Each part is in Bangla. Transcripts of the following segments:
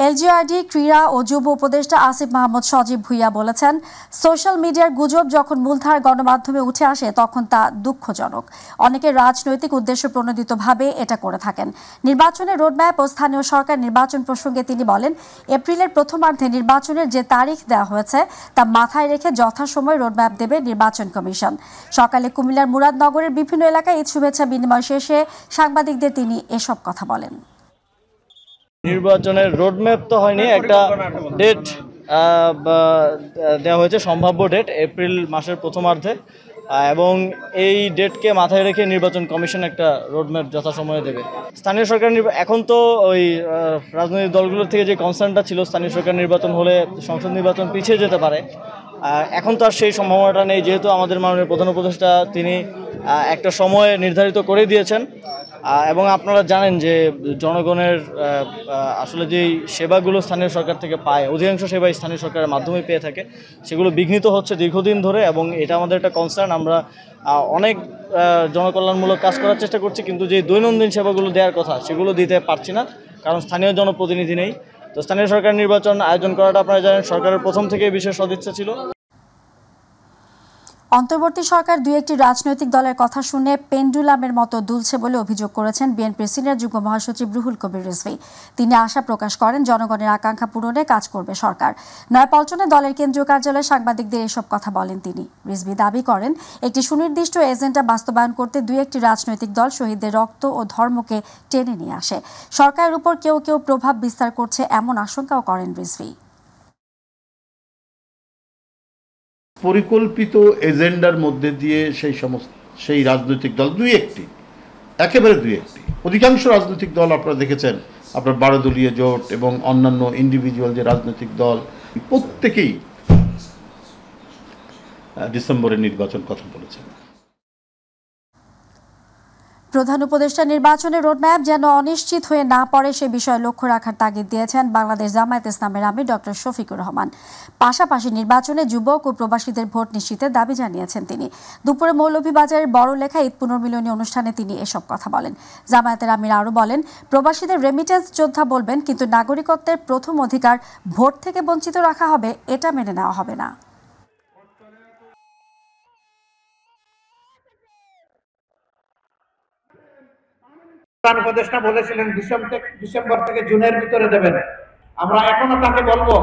এলজিআরডি ক্রীড়া ও যুব উপদেষ্টা আসিফ মাহমুদ সজীব ভুইয়া বলেছেন, সোশ্যাল মিডিয়ার গুজব যখন মূলধার গণমাধ্যমে উঠে আসে তখন তা দুঃখজনক। অনেকে রাজনৈতিক উদ্দেশ্য প্রণোদিতভাবে এটা করে থাকেন। নির্বাচনের রোডম্যাপ ও স্থানীয় সরকার নির্বাচন প্রসঙ্গে তিনি বলেন, এপ্রিলের প্রথমার্ধে নির্বাচনের যে তারিখ দেওয়া হয়েছে তা মাথায় রেখে যথাসময়ে রোডম্যাপ দেবে নির্বাচন কমিশন। সকালে কুমিল্লার মুরাদনগরের বিভিন্ন এলাকায় ঈদ শুভেচ্ছা বিনিময় শেষে সাংবাদিকদের তিনি এসব কথা বলেন। নির্বাচনের রোডম্যাপ তো হয়নি, একটা ডেট দেওয়া হয়েছে, সম্ভাব্য ডেট এপ্রিল মাসের প্রথমার্ধে, এবং এই ডেটকে মাথায় রেখে নির্বাচন কমিশন একটা রোডম্যাপ যথাসময়ে দেবে। স্থানীয় সরকার এখন তো ওই রাজনৈতিক দলগুলোর থেকে যে কনসার্নটা ছিল স্থানীয় সরকার নির্বাচন হলে সংসদ নির্বাচন পিছিয়ে যেতে পারে, এখন তো আর সেই সম্ভাবনাটা নেই, যেহেতু আমাদের মাননীয় প্রধান উপদেষ্টা তিনি একটা সময় নির্ধারিত করে দিয়েছেন। এবং আপনারা জানেন যে জনগণের আসলে যেই সেবাগুলো স্থানীয় সরকার থেকে পায়, অধিকাংশ সেবাই স্থানীয় সরকারের মাধ্যমে পেয়ে থাকে, সেগুলো বিঘ্নিত হচ্ছে দীর্ঘদিন ধরে, এবং এটা আমাদের একটা কনসার্ন। আমরা অনেক জনকল্যাণমূলক কাজ করার চেষ্টা করছি, কিন্তু যে দৈনন্দিন সেবাগুলো দেওয়ার কথা সেগুলো দিতে পারছি না, কারণ স্থানীয় জনপ্রতিনিধি নেই। তো স্থানীয় সরকার নির্বাচন আয়োজন করাটা আপনারা জানেন সরকারের প্রথম থেকে বিশেষ সদিচ্ছা ছিল। অন্তর্বর্তী সরকার দুই একটি রাজনৈতিক দলের কথা শুনে পেন্ডুলামের মতো দুলছে বলে অভিযোগ করেছেন বিএনপির সিনিয়র যুগ্ম মহাসচিব রুহুল কবির রিজভী। তিনি আশা প্রকাশ করেন, জনগণের আকাঙ্ক্ষা পূরণে কাজ করবে সরকার। নয়াপল্টনে দলের কেন্দ্রীয় কার্যালয়ে সাংবাদিকদের এসব কথা বলেন তিনি। রিজভী দাবি করেন, একটি সুনির্দিষ্ট এজেন্ডা বাস্তবায়ন করতে দুই একটি রাজনৈতিক দল শহীদদের রক্ত ও ধর্মকে টেনে নিয়ে আসে। সরকারের উপর কেউ কেউ প্রভাব বিস্তার করছে এমন আশঙ্কাও করেন রিজভী। পরিকল্পিত এজেন্ডার মধ্যে দিয়ে সেই রাজনৈতিক দল একেবারে দুই একটি, অধিকাংশ রাজনৈতিক দল আপনারা দেখেছেন, আপনার 12 দলীয় জোট এবং অন্যান্য ইন্ডিভিজুয়াল যে রাজনৈতিক দল, প্রত্যেকেই ডিসেম্বরের নির্বাচন কথা বলেছেন। প্রধান উপদেষ্টা নির্বাচনের রোডম্যাপ যেন অনিশ্চিত হয়ে না পড়ে সে বিষয়ে লক্ষ্য রাখার তাগিদ দিয়েছেন বাংলাদেশ জামায়াতে ইসলামের আমির ডক্টর শফিকুর রহমান। পাশাপাশি নির্বাচনে যুবক ও প্রবাসীদের ভোট নিশ্চিতের দাবি জানিয়েছেন তিনি। দুপুরে মৌলভীবাজারের বড়লেখা ঈদ পুনর্মিলনী অনুষ্ঠানে তিনি এসব কথা বলেন। জামায়াতের আমির আরও বলেন, প্রবাসীদের রেমিটেন্স যোদ্ধা বলবেন, কিন্তু নাগরিকত্বের প্রথম অধিকার ভোট থেকে বঞ্চিত রাখা হবে, এটা মেনে নেওয়া হবে না। প্রধান উপদেষ্টা বলেছিলেন ডিসেম্বর থেকে জুনের ভিতরে দেবেন। আমরা এখনো তাকে বলবো,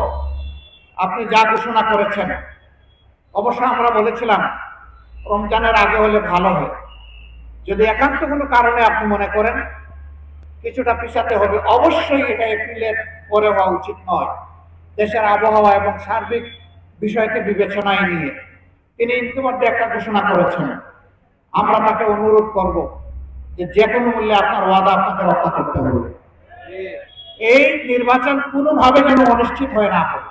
আপনি যা ঘোষণা করেছেন, অবশ্য আমরা বলেছিলাম রমজানের আগে হলে ভালো হয়। যদি একান্ত কোনো কারণে আপনি মনে করেন কিছুটা পিছাতে হবে, অবশ্যই এটা এপ্রিলের পরে হওয়া উচিত নয়। দেশের আবহাওয়া এবং সার্বিক বিষয়কে বিবেচনায় নিয়ে তিনি ইতিমধ্যে একটা ঘোষণা করেছেন। আমরা তাকে অনুরোধ করব যে কোনো মূল্যে আপনার ওয়াদা আপনাকে রক্ষা করতে হবে। এই নির্বাচন কোনোভাবে যেন অনিশ্চিত হয়ে না পড়ে।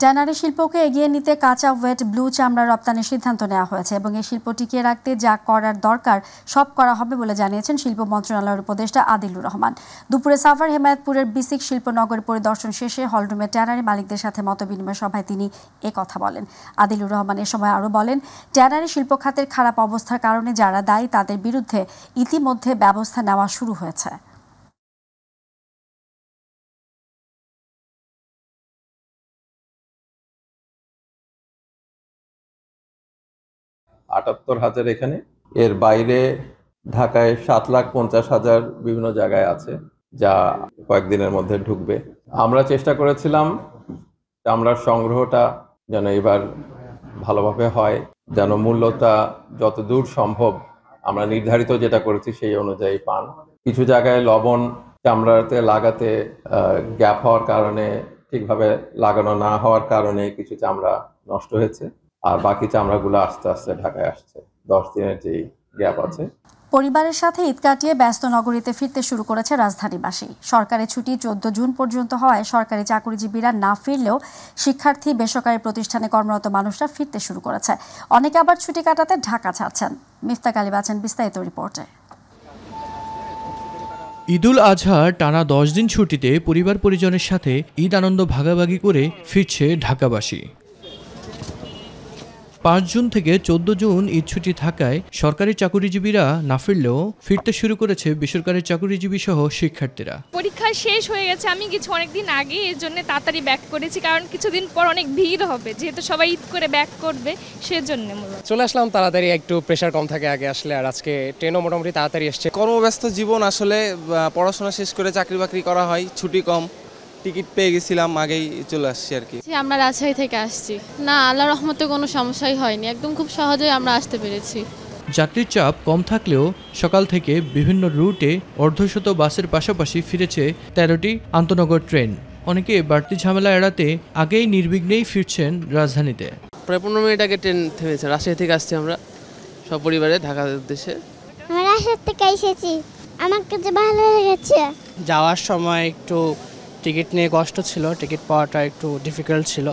ট্যানারি শিল্পকে এগিয়ে নিতে কাঁচা ওয়েট ব্লু চামড়া রপ্তানির সিদ্ধান্ত নেওয়া হয়েছে এবং এই শিল্প টিকিয়ে রাখতে যা করার দরকার সব করা হবে বলে জানিয়েছেন শিল্প মন্ত্রণালয়ের উপদেষ্টা আদিলুর রহমান। দুপুরে সাভার হেমায়তপুরের বিসিক শিল্পনগর পরিদর্শন শেষে হলরুমে ট্যানারি মালিকদের সাথে মতবিনিময় সভায় তিনি কথা বলেন। আদিলুর রহমান এ সময় আরও বলেন, ট্যানারি শিল্প খাতের খারাপ অবস্থার কারণে যারা দায়ী তাদের বিরুদ্ধে ইতিমধ্যে ব্যবস্থা নেওয়া শুরু হয়েছে। $78,000 এখানে, এর বাইরে ঢাকায় 7,50,000 বিভিন্ন জায়গায় আছে, যা কয়েকদিনের মধ্যে ঢুকবে। আমরা চেষ্টা করেছিলাম চামড়ার সংগ্রহটা যেন এবার ভালোভাবে হয়, যেন মূল্যটা যত দূর সম্ভব আমরা নির্ধারিত যেটা করেছি সেই অনুযায়ী পান। কিছু জায়গায় লবণ চামড়াতে লাগাতে গ্যাপ হওয়ার কারণে, ঠিকভাবে লাগানো না হওয়ার কারণে কিছু চামড়া নষ্ট হয়েছে, আর বাকি চামড়াগুলো আস্তে আস্তে ঢাকায় আসছে। 10 দিনের যে গ্যাপ আছে। পরিবারের সাথে ঈদ কাটিয়ে ব্যস্ত নগরীতে ফিরতে শুরু করেছে রাজধানীবাসী। সরকারি ছুটি 14 জুন পর্যন্ত হওয়ায় সরকারি চাকরিজীবীরা না ফিরলেও শিক্ষার্থী, বেসরকারি প্রতিষ্ঠানে কর্মরত মানুষরা ফিরতে শুরু করেছে। অনেকে আবার ছুটি কাটাতে ঢাকা ছাড়ছেন। মিফতাক আলী বাঁচেন বিস্তারিত রিপোর্টে। ঈদুল আজহার টানা 10 দিন ছুটিতে পরিবার পরিজনের সাথে ঈদ আনন্দ ভাগাভাগি করে ফিরছে ঢাকাবাসী। 5 জুন থেকে 14 জুন ঈদ ছুটি থাকায় সরকারি চাকরিজীবীরা না ফিরলেও ফিরতে শুরু করেছে বেসরকারি চাকরিজীবী সহ শিক্ষার্থীরা। পরীক্ষা শেষ হয়ে গেছে, আমি কিছু অনেকদিন আগে এর জন্য তাড়াতাড়ি ব্যাক করেছি, কারণ কিছুদিন পর অনেক ভিড় হবে, যেহেতু সবাই ঈদ করে ব্যাক করবে সেজন্য চলে আসলাম তাড়াতাড়ি, একটু প্রেশার কম থাকে আগে আসলে, আর আজকে ট্রেনও মোটামুটি তাড়াতাড়ি এসছে। কর্মব্যস্ত জীবন, আসলে পড়াশোনা শেষ করে চাকরি বাকরি করা হয়, ছুটি কম, টিকিট পেয়ে গেছিলাম, আগেই চলে আসছি আর কি। আমরা রাজশাহী থেকে আসছি। না, আল্লাহর রহমতে কোনো সমস্যাই হয়নি, একদম খুব সহজেই আমরা আসতে পেরেছি। যাত্রীর চাপ কম থাকলেও সকাল থেকে বিভিন্ন রুটে অর্ধশত বাসের পাশাপাশি ফিরেছে 13টি আন্তনগর ট্রেন। অনেকে বাড়তি ঝামেলা এড়াতে আগেই নির্বিঘ্নেই ফিরছেন রাজধানীতে। প্রায় 15 মিনিট আগে ট্রেন থেমেছে। রাজশাহী থেকে আসছি আমরা সব পরিবারে ঢাকার উদ্দেশ্যে। আমরা রাজশাহী থেকে এসেছি, আমার কাছে ভালো লেগেছে। যাওয়ার সময় একটু টিকিট নিয়ে কষ্ট ছিল, টিকিট পাওয়াটা একটু ডিফিকাল্ট ছিল,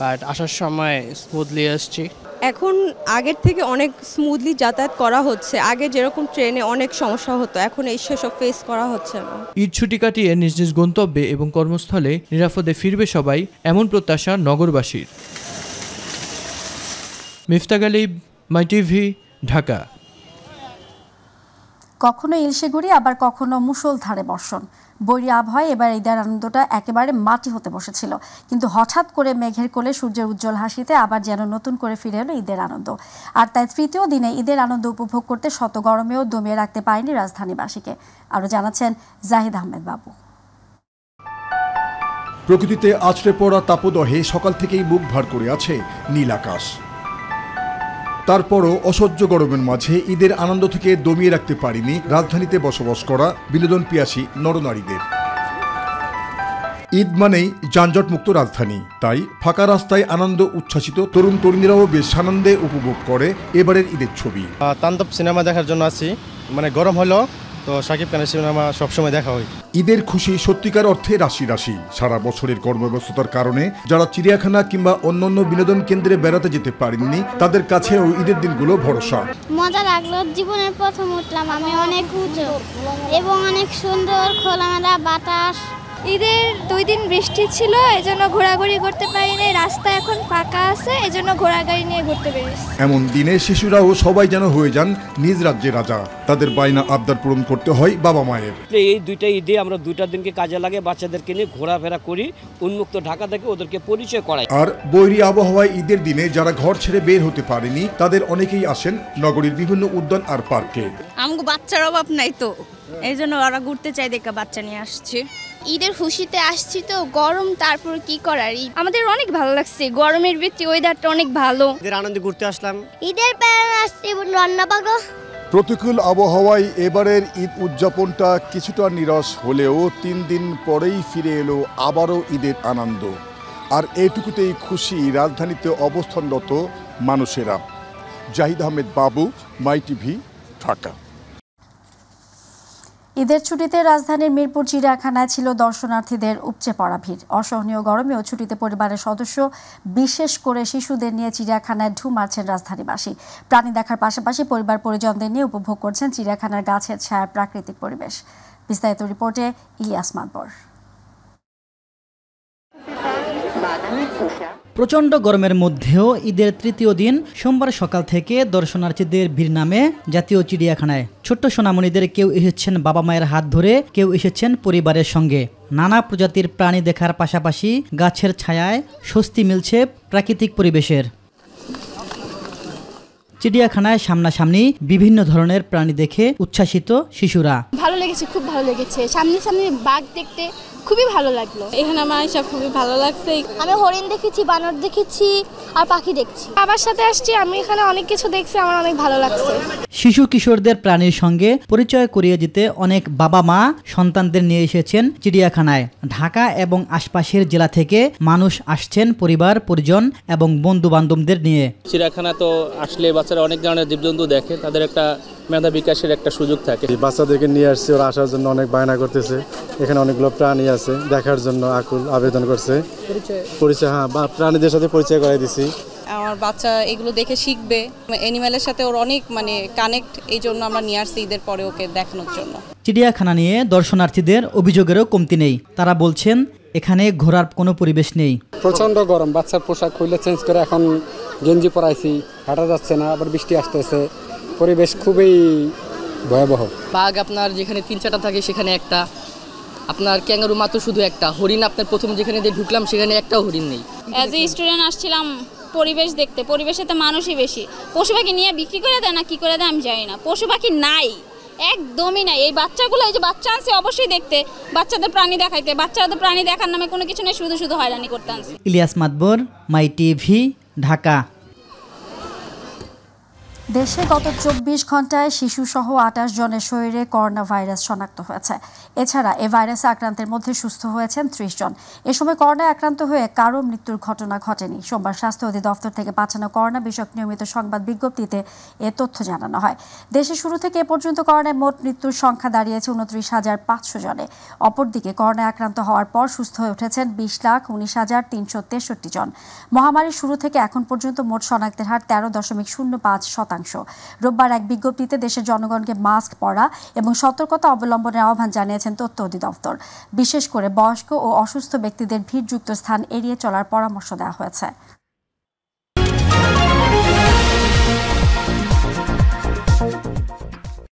বাট আসার সময় স্মুথলি আসছি। এখন আগের থেকে অনেক স্মুথলি যাতায়াত করা হচ্ছে। আগে যেরকম ট্রেনে অনেক সমস্যা হতো, এখন এই সেসব ফেস করা হচ্ছে না। ঈদ ছুটি কাটিয়ে নিজ নিজ গন্তব্যে এবং কর্মস্থলে নিরাপদে ফিরবে সবাই, এমন প্রত্যাশা নগরবাসীর। মিফতাক আলীব, মাই টিভি, ঢাকা। কখনো ইলশেগুড়ি, আবার কখনো মুষলধারে বর্ষণ। বৈরী আবহাওয়ায় এবার ঈদের আনন্দটা একেবারে মাটি হতে বসেছিল, কিন্তু হঠাৎ করে মেঘের কোলে সূর্যের উজ্জ্বল হাসিতে আবার যেন নতুন করে ফিরে এলো ঈদের আনন্দ। আর তাই তৃতীয় দিনে ঈদের আনন্দ উপভোগ করতে শত গরমেও দমিয়ে রাখতে পারেনি রাজধানীবাসীকে। আরও জানাচ্ছেন জাহিদ আহমেদ বাবু। প্রকৃতিতে আছড়ে পড়া তাপদহে সকাল থেকেই মুখ ভার করে আছে নীল আকাশ। তারপরও অসহ্য গরমের মাঝে ঈদের আনন্দ থেকে দমিয়ে রাখতে পারেনি রাজধানীতে বসবাস করা বিনোদন পিয়াসী নরনারীদের। ঈদ মানেই যানজটমুক্ত রাজধানী, তাই ফাঁকা রাস্তায় আনন্দ উচ্ছ্বাসিত তরুণ তরুণীরাও বেশ আনন্দে উপভোগ করে এবারের ঈদের ছবি। তাণ্ডব সিনেমা দেখার জন্য আছি, মানে গরম হলো তো শাকিব খানের সিনেমা সবসময় দেখা হয়। ঈদের খুশি সত্যিকার অর্থে রাশি রাশি। সারা বছরের কর্মব্যস্ততার কারণে যারা চিড়িয়াখানা কিংবা অন্যান্য বিনোদন কেন্দ্রে বেড়াতে যেতে পারেননি, তাদের কাছেও ঈদের দিনগুলো ভরসা। মজা লাগলো, জীবনের প্রথম উঠলাম আমি, অনেক উঁচু এবং অনেক সুন্দর খোলামেলা বাতাস। ঈদের 2 দিন বৃষ্টি ছিল, এজন্য ঘোরাঘুরি করতে পারিনি, রাস্তা এখন ফাঁকা আছে, এজন্য ঘোরাগাড়ি নিয়ে ঘুরতে পেরেছি। এমন দিনে শিশুরাও সবাই যেন হয়ে যান নিজ রাজ্যে রাজা। তাদের বায়না আবদার পূরণ করতে হয় বাবা মায়ের। এই 2টা ঈদে আমরা 2টা দিনকে কাজে লাগে, বাচ্চাদেরকে নিয়ে ঘোরাফেরা করি, উন্মুক্ত ঢাকা থেকে ওদেরকে পরিচয় করাই। আর বৈরী আবহাওয়ায় ঈদের দিনে যারা ঘর ছেড়ে বের হতে পারেনি, তাদের অনেকেই আসেন নগরীর বিভিন্ন উদ্যান আর পার্কে। আমগো বাচ্চার অভাব নাই তো, এই জন্য ওরা ঘুরতে চাই দেখে বাচ্চা নিয়ে আসছে। ঈদের খুশিতে আসছি তো, গরম তারপর কি করার, আমাদের অনেক ভালো লাগছে, গরমের ভিত্তি ওয়েদারটা অনেক ভালো। ঈদের আনন্দে ঘুরতে আসলাম। ঈদের প্যারা আসছি রান্না পাগো। প্রতিকূল আবহাওয়ায় এবারের ঈদ উদযাপনটা কিছুটা নিরস হলেও 3 দিন পরেই ফিরে এলো আবারও ঈদের আনন্দ। আর এইটুকুতেই খুশি রাজধানীতে অবস্থানরত মানুষেরা। জাহিদ আহমেদ বাবু, মাই টিভি, ঢাকা। ঈদের ছুটিতে রাজধানীর মিরপুর চিড়িয়াখানায় ছিল দর্শনার্থীদের উপচে পড়া ভিড়। অসহনীয় গরমেও ছুটিতে পরিবারের সদস্য, বিশেষ করে শিশুদের নিয়ে চিড়িয়াখানায় ঢু মারছেন রাজধানীবাসী। প্রাণী দেখার পাশাপাশি পরিবার পরিজনদের নিয়ে উপভোগ করছেন চিড়িয়াখানার গাছের ছায়ার প্রাকৃতিক পরিবেশ। বিস্তারিত রিপোর্টে ইলিয়াস মাতবর। প্রচণ্ড গরমের মধ্যেও ঈদের তৃতীয় দিন সোমবার সকাল থেকে দর্শনার্থীদের ভিড় নামে জাতীয় চিড়িয়াখানায়। ছোট্ট সোনামণিদের কেউ এসেছেন বাবা মায়ের হাত ধরে, কেউ এসেছেন পরিবারের সঙ্গে। নানা প্রজাতির প্রাণী দেখার পাশাপাশি গাছের ছায়ায় স্বস্তি মিলছে প্রাকৃতিক পরিবেশের। চিড়িয়াখানায় সামনাসামনি বিভিন্ন ধরনের প্রাণী দেখে উচ্ছ্বাসিত শিশুরা। ভালো লেগেছে, খুব ভালো লেগেছে, সামনে সামনে বাঘ দেখতে খুবই ভালো লাগলো। এখানে আমার সব খুবই ভালো লাগছে। আমি হরিণ দেখেছি, বানর দেখেছি আর পাখি দেখছি। বাবার সাথে আসছি, আমি এখানে অনেক কিছু দেখছি, আমার অনেক ভালো লাগছে। শিশু কিশোরদের প্রাণীর সঙ্গে পরিচয় করিয়ে দিতে অনেক বাবা মা সন্তানদের নিয়ে এসেছেন চিড়িয়াখানায়। ঢাকা এবং আশপাশের জেলা থেকে মানুষ আসছেন পরিবার পরিজন এবং বন্ধু বান্ধবদের নিয়ে। চিড়িয়াখানা তো আসলে বাচ্চারা অনেক ধরনের জীবজন্তু দেখে, তাদের একটা মেধা বিকাশের একটা সুযোগ থাকে। বাচ্চাদেরকে নিয়ে আসছে, ওরা আসার জন্য অনেক বায়না করতেছে। এখানে অনেকগুলো প্রাণী আছে, দেখার জন্য আকুল আবেদন করছে। পরিচয়, হ্যাঁ, প্রাণীদের সাথে পরিচয় করাই দিছি। আমার বাচ্চা এগুলো দেখে শিখবে, অ্যানিম্যালের সাথে ওর অনেক কানেক্ট, এই জন্য আমরা নিয়ে আসছি ঈদের পরে ওকে দেখানোর জন্য। চিড়িয়াখানা নিয়ে দর্শনার্থীদের অভিযোগেরও কমতি নেই। তারা বলছেন এখানে ঘোরার কোনো পরিবেশ নেই। প্রচণ্ড গরম, বাচ্চার পোশাক খুলে চেঞ্জ করে এখন গেঞ্জি পরাইছি, হাঁটা যাচ্ছে না, আবার বৃষ্টি আসতেছে, পরিবেশ খুবই ভয়াবহ। বাঘ আপনার যেখানে 3-4টা থাকে সেখানে একটা, আপনার ক্যাঙ্গারু মাত্র শুধু একটা, হরিণ আপনার প্রথম যেখানে দিয়ে ঢুকলাম সেখানে একটাও হরিণ নেই। অ্যাজ এ স্টুডেন্ট আসছিলাম পরিবেশ দেখতে, পরিবেশে তো মানুষই বেশি, পশু পাখি নিয়ে বিক্রি করে দেয় না কি করে দেয় আমি জানি না, পশু পাখি নাই, একদমই নাই। এই বাচ্চাগুলো, এই যে বাচ্চা আনছে অবশ্যই দেখতে, বাচ্চাদের প্রাণী দেখাইতে, বাচ্চাদের প্রাণী দেখার নামে কোনো কিছু নেই, শুধু শুধু হয়রানি করতে আনছে। ইলিয়াস মাতবর, মাই টিভি, ঢাকা। দেশে গত 24 ঘন্টায় শিশুসহ 28 জনের শরীরে করোনা ভাইরাস শনাক্ত হয়েছে। এছাড়া এ ভাইরাসে আক্রান্তের মধ্যে সুস্থ হয়েছেন 30 জন। এ সময় করোনায় আক্রান্ত হয়ে কারো মৃত্যুর ঘটনা ঘটেনি। সোমবার স্বাস্থ্য অধিদপ্তর থেকে পাঠানো করোনা বিষয়ক নিয়মিত সংবাদ বিজ্ঞপ্তিতে এ তথ্য জানানো হয়। দেশে শুরু থেকে এ পর্যন্ত করোনায় মোট মৃত্যুর সংখ্যা দাঁড়িয়েছে 29,500 জনে। অপরদিকে করোনায় আক্রান্ত হওয়ার পর সুস্থ হয়ে উঠেছেন 20,19,363 জন। মহামারীর শুরু থেকে এখন পর্যন্ত মোট শনাক্তের হার 13.05%। রোববার এক বিজ্ঞপ্তিতে দেশের জনগণকে মাস্ক পরা এবং সতর্কতা অবলম্বনের আহ্বান জানিয়েছেন তথ্য অধিদপ্তর। বিশেষ করে বয়স্ক ও অসুস্থ ব্যক্তিদের ভিড়যুক্ত স্থান এড়িয়ে চলার পরামর্শ দেওয়া হয়েছে।